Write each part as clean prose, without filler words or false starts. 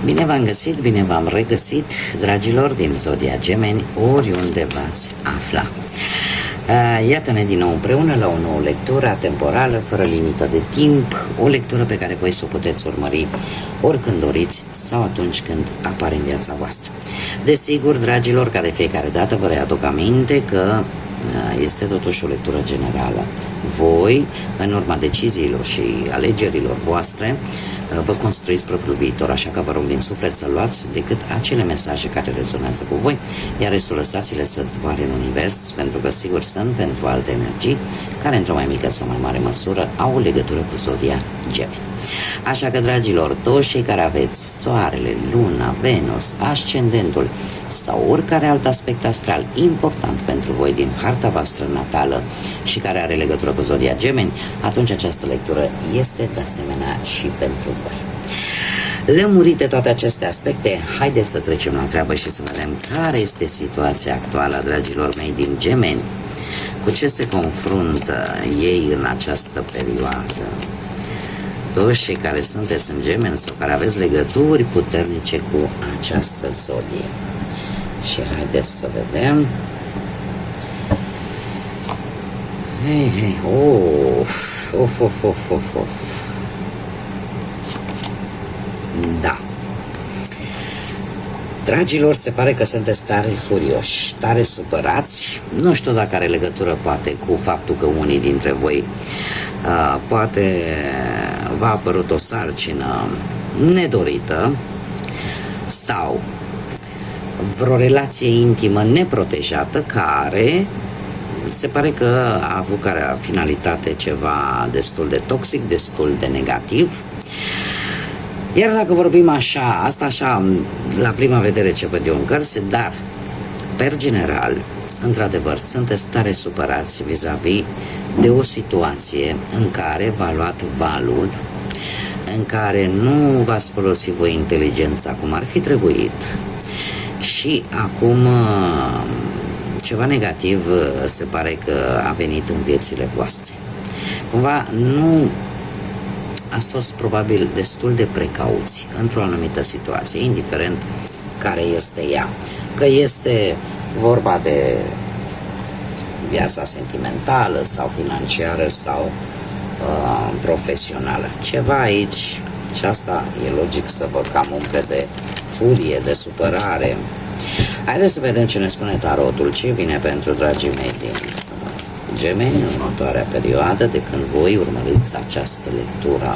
Bine v-am găsit, bine v-am regăsit, dragilor din Zodia Gemeni, oriunde v-ați afla. Iată-ne din nou împreună la o nouă lectură atemporală, fără limită de timp, o lectură pe care voi să o puteți urmări oricând doriți sau atunci când apare în viața voastră. Desigur, dragilor, ca de fiecare dată vă readuc aminte că este totuși o lectură generală. Voi, în urma deciziilor și alegerilor voastre, vă construiți propriul viitor, așa că vă rog din suflet să luați decât acele mesaje care rezonează cu voi, iar restul lăsați-le să zboare în univers, pentru că sigur sunt pentru alte energii care într-o mai mică sau mai mare măsură au o legătură cu Zodia Gemeni. Așa că, dragilor, toți cei care aveți Soarele, Luna, Venus, Ascendentul sau oricare alt aspect astral important pentru voi din harta voastră natală și care are legătură cu Zodia Gemeni, atunci această lectură este de asemenea și pentru voi. Lămurite toate aceste aspecte, haideți să trecem la treabă și să vedem care este situația actuală, dragilor mei din Gemeni, cu ce se confruntă ei în această perioadă. Toți cei care sunteți în Gemeni sau care aveți legături puternice cu această zodie. Și haideți să vedem. Of. Da. Dragilor, se pare că sunteți tare furioși, tare supărați. Nu știu dacă are legătură poate cu faptul că unii dintre voi poate v-a apărut o sarcină nedorită sau vreo relație intimă neprotejată care se pare că a avut ca finalitate ceva destul de toxic, destul de negativ. Iar dacă vorbim așa, asta așa la prima vedere ce văd eu în cărți, dar per general, într-adevăr, sunteți tare supărați vis-a-vis de o situație în care v-a luat valul, în care nu v-ați folosit voi inteligența cum ar fi trebuit și acum ceva negativ se pare că a venit în viețile voastre. Cumva nu ați fost probabil destul de precauți într-o anumită situație, indiferent care este ea, că este vorba de viața sentimentală sau financiară sau profesională. Ceva aici, și asta e logic să vă cam umple de furie, de supărare. Haideți să vedem ce ne spune tarotul, ce vine pentru dragii mei din Gemeni în următoarea perioadă de când voi urmăriți această lectură.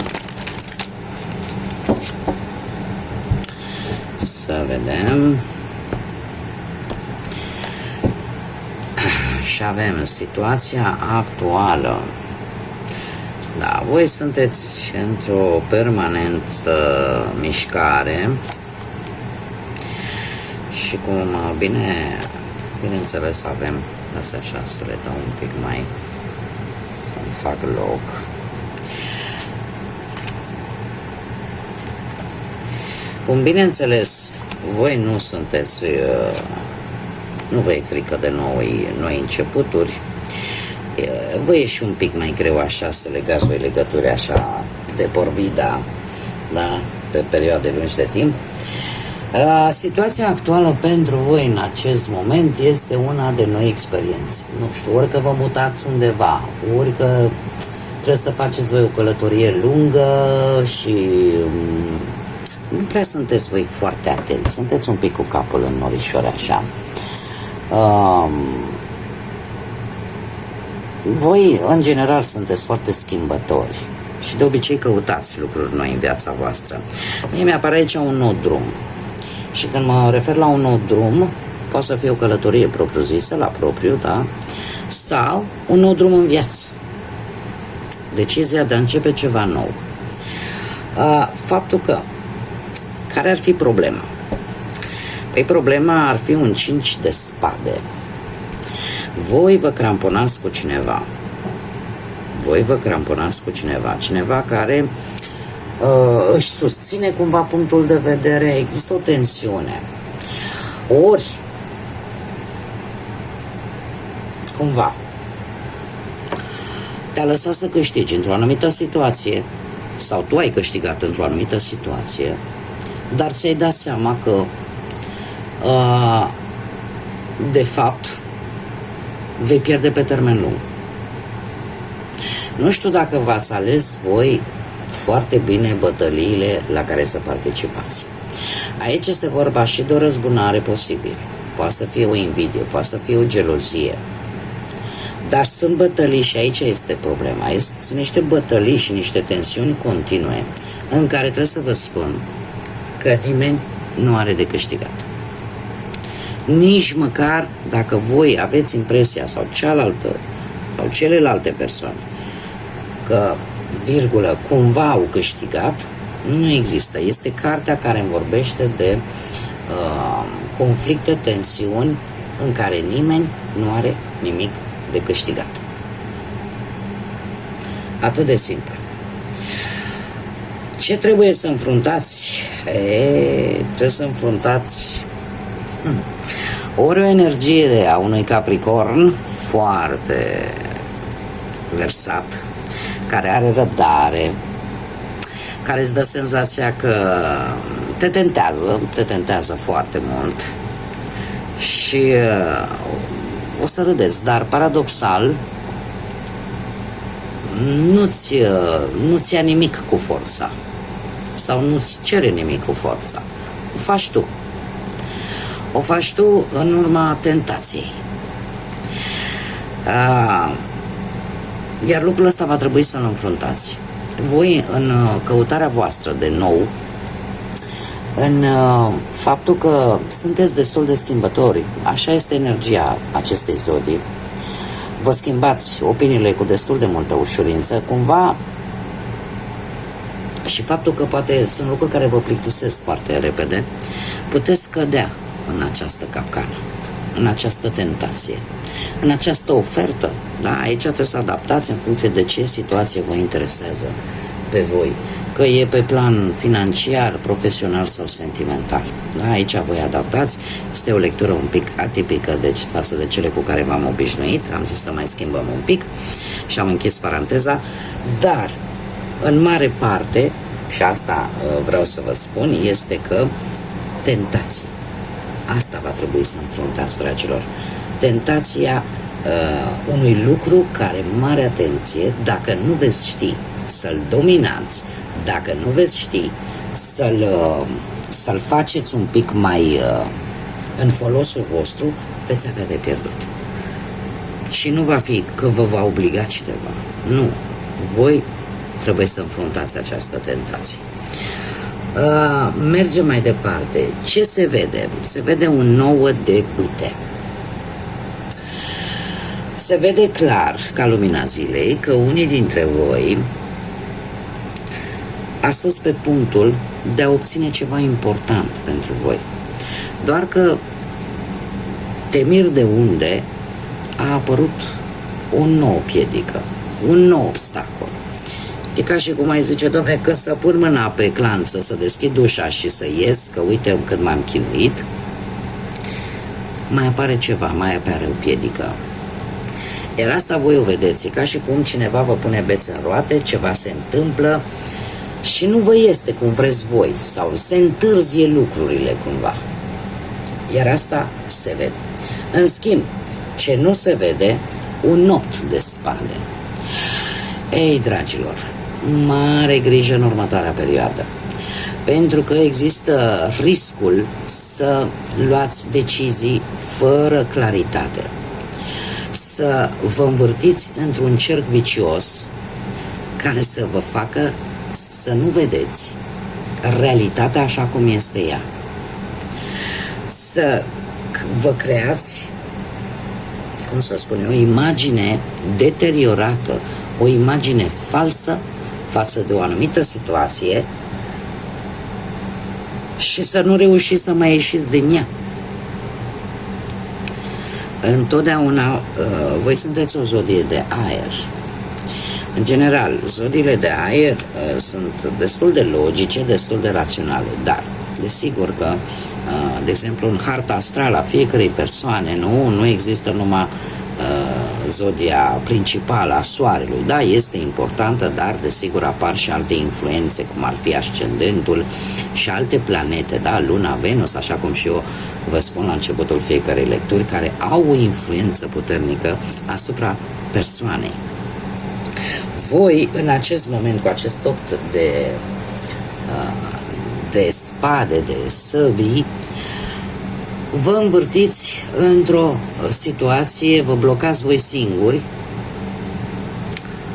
Să vedem. Și avem situația actuală. Da, voi sunteți într-o permanentă mișcare și cum bineînțeles avem, dați așa să le dau un pic mai, să-mi fac loc. Cum bineînțeles voi nu sunteți, nu vă e frică de noi începuturi, vă e și un pic mai greu așa să legați voi legături așa de porvida, da, pe perioade lungi de timp. Situația actuală pentru voi în acest moment este una de noi experiențe. Nu știu, ori că vă mutați undeva, ori că trebuie să faceți voi o călătorie lungă și nu prea sunteți voi foarte atenți, sunteți un pic cu capul în norișori așa. Voi, în general, sunteți foarte schimbători și de obicei căutați lucruri noi în viața voastră. Mie mi-apare aici un nou drum. Și când mă refer la un nou drum, poate să fie o călătorie propriu-zisă, la propriu, da? Sau un nou drum în viață. Decizia de a începe ceva nou. Faptul că, care ar fi problema? Păi problema ar fi un 5 de spade. Voi vă cramponați cu cineva. Cineva care își susține cumva punctul de vedere, există o tensiune. Ori, cumva, te-a lăsat să câștigi într-o anumită situație, sau tu ai câștigat într-o anumită situație, dar ți-ai dat seama că de fapt vei pierde pe termen lung. Nu știu dacă v-ați ales voi foarte bine bătăliile la care să participați. Aici este vorba și de o răzbunare posibil. Poate să fie o invidie, poate să fie o gelozie. Dar sunt bătălii și aici este problema. Sunt niște bătălii și niște tensiuni continue în care trebuie să vă spun că nimeni nu are de câștigat. Nici măcar dacă voi aveți impresia sau cealaltă sau celelalte persoane că, virgulă, cumva au câștigat, nu există. Este cartea care îmi vorbește de conflicte, tensiuni în care nimeni nu are nimic de câștigat. Atât de simplu. Ce trebuie să înfruntați? Trebuie să înfruntați ori o energie a unui Capricorn foarte versat, care are răbdare, care îți dă senzația că te tentează foarte mult și o să râdeți, dar paradoxal nu-ți ia nimic cu forța sau nu-ți cere nimic cu forța. O faci tu. O faci tu în urma tentației. Iar lucrul ăsta va trebui să-l înfruntați. Voi, în căutarea voastră de nou, în faptul că sunteți destul de schimbători, așa este energia acestei zodii, vă schimbați opiniile cu destul de multă ușurință, cumva, și faptul că poate sunt lucruri care vă plictisesc foarte repede, puteți cădea în această capcană, în această tentație, în această ofertă. Da? Aici trebuie să adaptați în funcție de ce situație vă interesează pe voi, că e pe plan financiar, profesional sau sentimental. Da? Aici voi adaptați. Este o lectură un pic atipică față de cele cu care v-am obișnuit. Am zis să mai schimbăm un pic și am închis paranteza, dar în mare parte, și asta vreau să vă spun, este că tentații. Asta va trebui să înfruntați, dragilor. Tentația unui lucru care, mare atenție, dacă nu veți ști să-l dominați, dacă nu veți ști să-l faceți un pic mai în folosul vostru, veți avea de pierdut. Și nu va fi că vă va obliga cineva. Nu. Voi trebuie să înfruntați această tentație. Mergem mai departe. Ce se vede? Se vede un 9 de bâte. Se vede clar, ca lumina zilei, că unii dintre voi ați fost pe punctul de a obține ceva important pentru voi. Doar că temir de unde a apărut o nouă piedică, un nou obstacol. E ca și cum ai zice, dom'le, când să pun mâna pe clanță, să deschid ușa și să ies, că uite cât m-am chinuit, mai apare ceva, mai apare o piedică. Iar asta voi o vedeți, e ca și cum cineva vă pune bețe în roate, ceva se întâmplă și nu vă iese cum vreți voi, sau se întârzie lucrurile cumva. Iar asta se vede. În schimb, ce nu se vede, un 8 de spade. Ei, dragilor, mare grijă în următoarea perioadă, pentru că există riscul să luați decizii fără claritate, să vă învârtiți într-un cerc vicios care să vă facă să nu vedeți realitatea așa cum este ea, să vă creați, cum să spun eu, o imagine deteriorată, o imagine falsă față de o anumită situație și să nu reușiți să mai ieșiți din ea. Întotdeauna voi sunteți o zodie de aer. În general, zodiile de aer sunt destul de logice, destul de raționale, dar desigur că, de exemplu, în harta astrală a fiecărei persoane nu există numai zodia principală a Soarelui, da, este importantă, dar desigur apar și alte influențe, cum ar fi ascendentul și alte planete, da, Luna, Venus, așa cum și eu vă spun la începutul fiecărei lecturi, care au o influență puternică asupra persoanei. Voi, în acest moment, cu acest opt de spade, de săbii, vă învârtiți într-o situație, vă blocați voi singuri,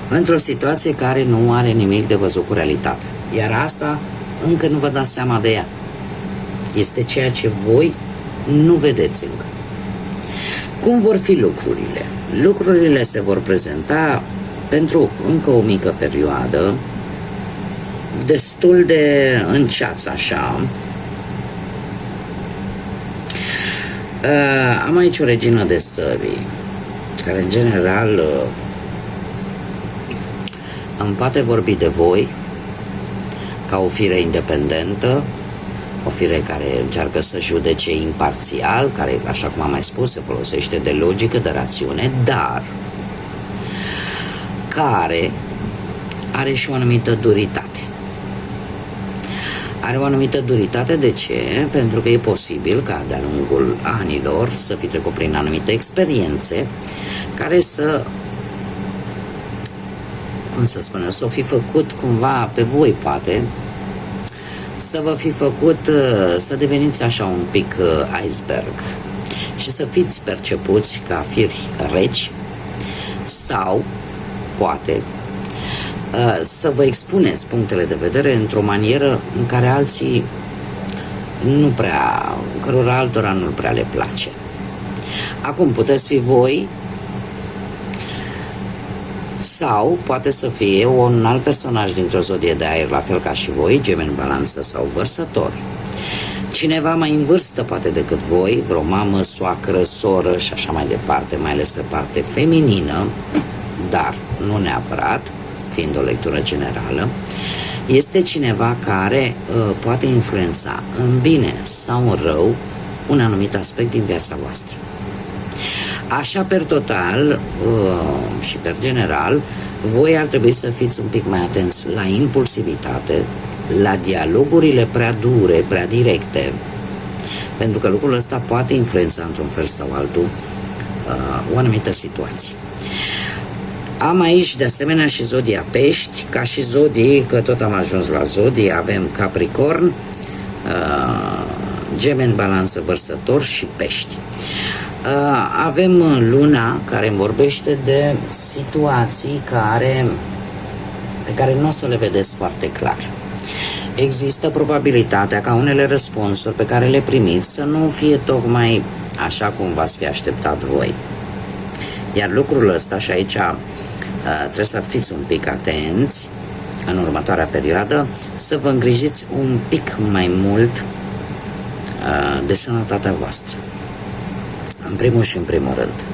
într-o situație care nu are nimic de văzut cu realitatea. Iar asta încă nu vă dați seama de ea. Este ceea ce voi nu vedeți încă. Cum vor fi lucrurile? Lucrurile se vor prezenta pentru încă o mică perioadă, destul de înceață așa. Am aici o regină de săbii, care în general îmi poate vorbi de voi ca o fire independentă, o fire care încearcă să judece imparțial, care, așa cum am mai spus, se folosește de logică, de rațiune, dar care are și o anumită duritate. Are o anumită duritate, de ce? Pentru că e posibil ca de-a lungul anilor să fi trecut prin anumite experiențe care să, cum să spunem, să o fi făcut cumva pe voi, poate, să vă fi făcut să deveniți așa un pic iceberg și să fiți percepuți ca firi reci sau, poate, să vă expuneți punctele de vedere într-o manieră în care alții cărora altora nu prea le place. Acum puteți fi voi sau poate să fie un alt personaj dintr-o zodie de aer, la fel ca și voi, Gemeni, Balanță sau Vărsători. Cineva mai în vârstă poate decât voi, vreo mamă, soacră, soră și așa mai departe, mai ales pe parte feminină, dar nu neapărat, fiind o lectură generală, este cineva care poate influența în bine sau în rău un anumit aspect din viața voastră. Așa, per total și per general, voi ar trebui să fiți un pic mai atenți la impulsivitate, la dialogurile prea dure, prea directe, pentru că lucrul ăsta poate influența într-un fel sau altul o anumită situație. Am aici de asemenea și zodia Pești, ca și zodii, că tot am ajuns la zodii, avem Capricorn, Gemeni, Balanță, Vărsător și Pești. Avem Luna, care îmi vorbește de situații pe care nu o să le vedeți foarte clar. Există probabilitatea ca unele răspunsuri pe care le primiți să nu fie tocmai așa cum v-ați fi așteptat voi. Iar lucrul ăsta, și aici trebuie să fiți un pic atenți în următoarea perioadă, să vă îngrijiți un pic mai mult de sănătatea voastră. În primul și în primul rând.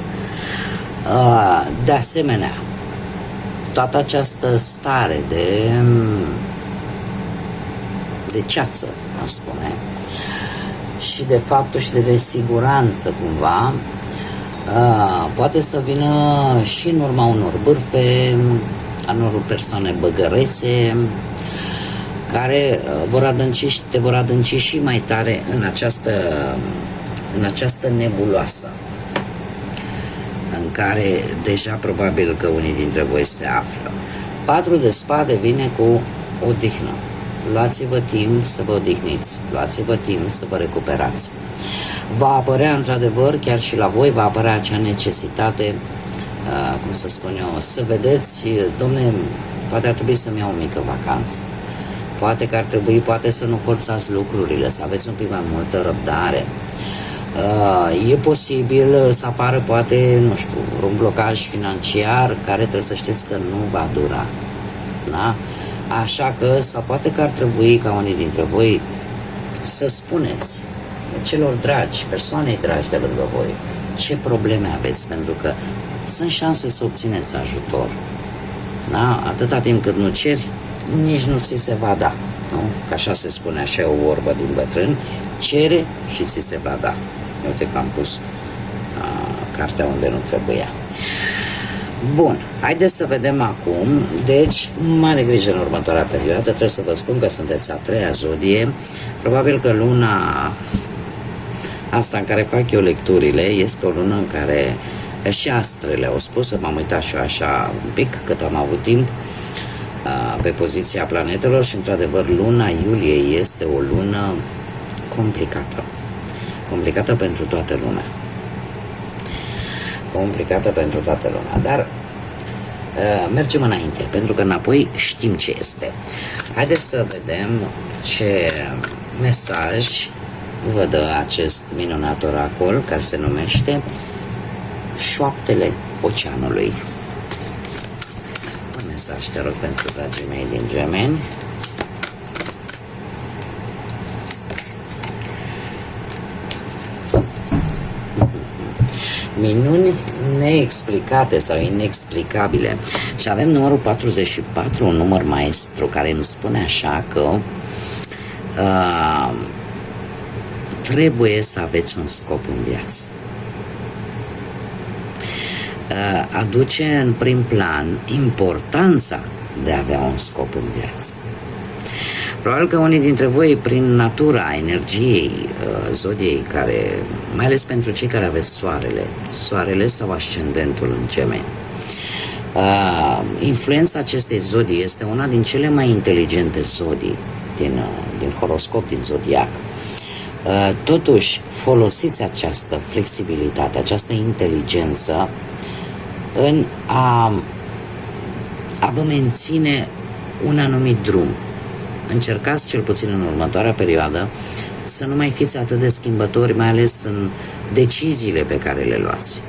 De asemenea, toată această stare de ceață, aș spune, și de faptul și de nesiguranță cumva, poate să vină și în urma unor bârfe, a unor persoane băgărețe, care te vor adânci și mai tare în această nebuloasă în care deja probabil că unii dintre voi se află. 4 de spade vine cu odihnă. Luați-vă timp să vă odihniți, luați-vă timp să vă recuperați. Va apărea într-adevăr, chiar și la voi, va apărea acea necesitate, cum să spun eu, să vedeți, domne, poate ar trebui să-mi iau o mică vacanță. Poate că ar trebui, poate să nu forțați lucrurile, să aveți un pic mai multă răbdare. E posibil să apară, poate, nu știu, un blocaj financiar care trebuie să știți că nu va dura. Da? Așa că, sau poate că ar trebui ca unii dintre voi să spuneți celor dragi, persoanei dragi de lângă voi, ce probleme aveți, pentru că sunt șanse să obțineți ajutor. Da? Atâta timp cât nu ceri, nici nu ți se va da. Nu? Că așa se spune, așa e o vorbă din bătrân, cere și ți se va da. Uite că am pus cartea unde nu trebuia. Bun, haideți să vedem acum. Deci, mare grijă în următoarea perioadă. Trebuie să vă spun că sunteți a treia zodie. Probabil că luna asta în care fac eu lecturile este o lună în care și astrele au spus, m-am uitat și eu așa un pic cât am avut timp pe poziția planetelor și într-adevăr luna iulie este o lună complicată pentru toată lumea. Complicată pentru toată lumea, dar mergem înainte, pentru că înapoi știm ce este. Haideți să vedem ce mesaj vă dă acest minunat oracol care se numește Șoaptele Oceanului. Un mesaj, te rog, pentru dragii mei din Gemeni. Minuni neexplicate sau inexplicabile. Și avem numărul 44, un număr maestru care îmi spune așa că trebuie să aveți un scop în viață. Aduce în prim plan importanța de a avea un scop în viață. Probabil că unii dintre voi, prin natura energiei zodiei, care, mai ales pentru cei care aveți soarele sau ascendentul în Gemeni, influența acestei zodii este una din cele mai inteligente zodii din horoscop, din zodiac. Totuși, folosiți această flexibilitate, această inteligență în a vă menține un anumit drum. Încercați, cel puțin în următoarea perioadă, să nu mai fiți atât de schimbători, mai ales în deciziile pe care le luați.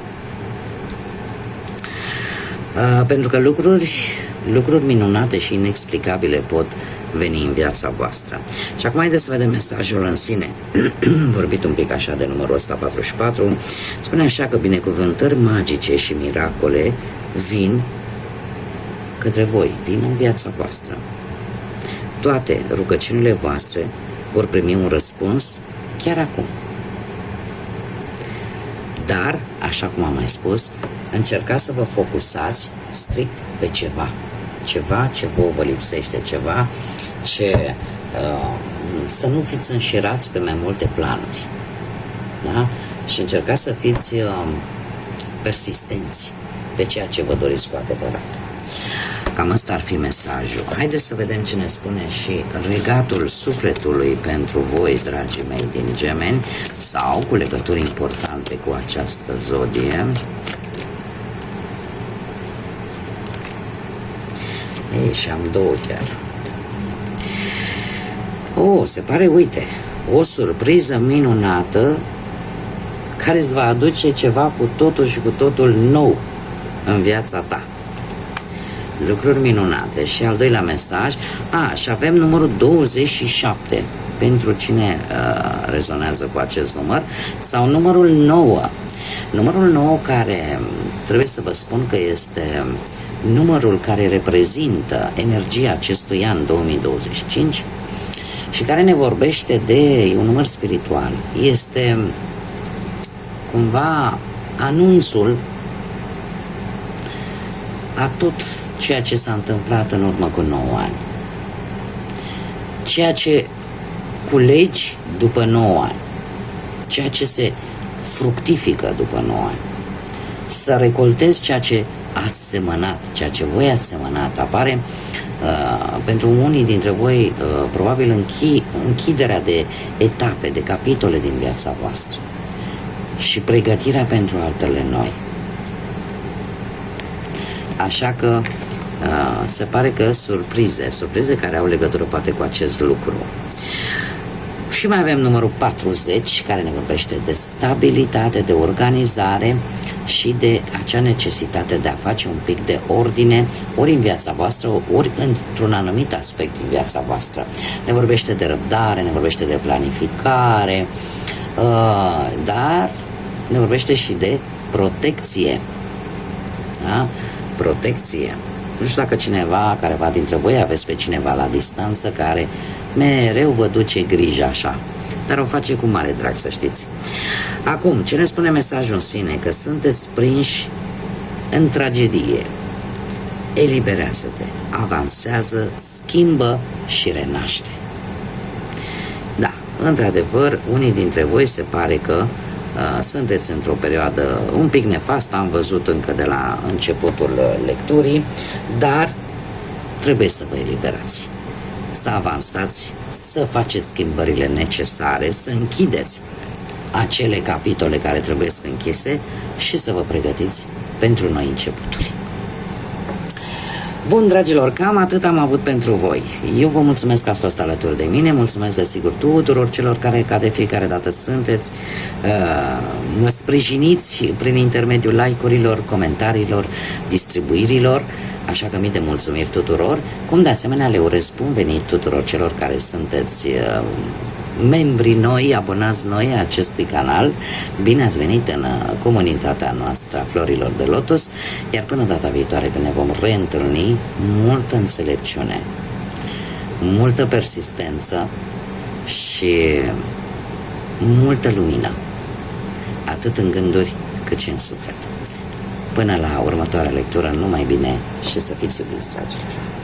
Pentru că lucruri minunate și inexplicabile pot veni în viața voastră. Și acum haideți să vedem mesajul în sine. Vorbit un pic așa de numărul ăsta 44. Spune așa că binecuvântări magice și miracole vin către voi, vin în viața voastră. Toate rugăciunile voastre vor primi un răspuns chiar acum. Dar, așa cum am mai spus, încercați să vă focusați strict pe ceva ce vă lipsește, ceva ce să nu fiți înșirați pe mai multe planuri. Da? Și încercați să fiți persistenți pe ceea ce vă doriți cu adevărat. Cam ăsta ar fi mesajul. Haideți să vedem ce ne spune și regatul sufletului pentru voi, dragii mei din Gemeni, sau cu legături importante cu această zodie. Ei, și am două chiar. Se pare, uite, o surpriză minunată care îți va aduce ceva cu totul și cu totul nou în viața ta. Lucruri minunate. Și al doilea mesaj, și avem numărul 27 pentru cine rezonează cu acest număr, sau numărul 9. Numărul 9, care trebuie să vă spun că este numărul care reprezintă energia acestui an 2025 și care ne vorbește de un număr spiritual. Este cumva anunțul a tot ceea ce s-a întâmplat în urmă cu 9 ani. Ceea ce culegi după 9 ani. Ceea ce se fructifică după 9 ani. Să recoltezi ceea ce ați semănat, ceea ce voi ați semănat. Apare pentru unii dintre voi probabil închiderea de etape, de capitole din viața voastră și pregătirea pentru altele noi. Așa că se pare că surprize care au legătură poate cu acest lucru. Și mai avem numărul 40, care ne vorbește de stabilitate, de organizare și de acea necesitate de a face un pic de ordine, ori în viața voastră, ori într-un anumit aspect din viața voastră. Ne vorbește de răbdare, ne vorbește de planificare, dar ne vorbește și de protecție. Da? Protecție. Nu știu dacă careva dintre voi aveți pe cineva la distanță care mereu vă duce grija așa, dar o face cu mare drag, să știți. Acum, ce ne spune mesajul în sine? Că sunteți prinși în tragedie. Eliberează-te, avansează, schimbă și renaște. Da, într-adevăr, unii dintre voi se pare că sunteți într-o perioadă un pic nefastă, am văzut încă de la începutul lecturii, dar trebuie să vă eliberați, să avansați, să faceți schimbările necesare, să închideți acele capitole care trebuie să închise și să vă pregătiți pentru noi începuturi. Bun, dragilor, cam atât am avut pentru voi. Eu vă mulțumesc că ați fost alături de mine, mulțumesc desigur tuturor celor care, ca de fiecare dată sunteți, mă sprijiniți prin intermediul like-urilor, comentariilor, distribuirilor, așa că mii de mulțumiri tuturor, cum de asemenea le urez bun venit tuturor celor care sunteți membrii noi, abonați noi a acestui canal. Bine ați venit în comunitatea noastră a Florilor de Lotus, iar până data viitoare când ne vom reîntâlni, multă înțelepciune, multă persistență și multă lumină, atât în gânduri cât și în suflet. Până la următoarea lectură, numai bine și să fiți iubiți, dragilor!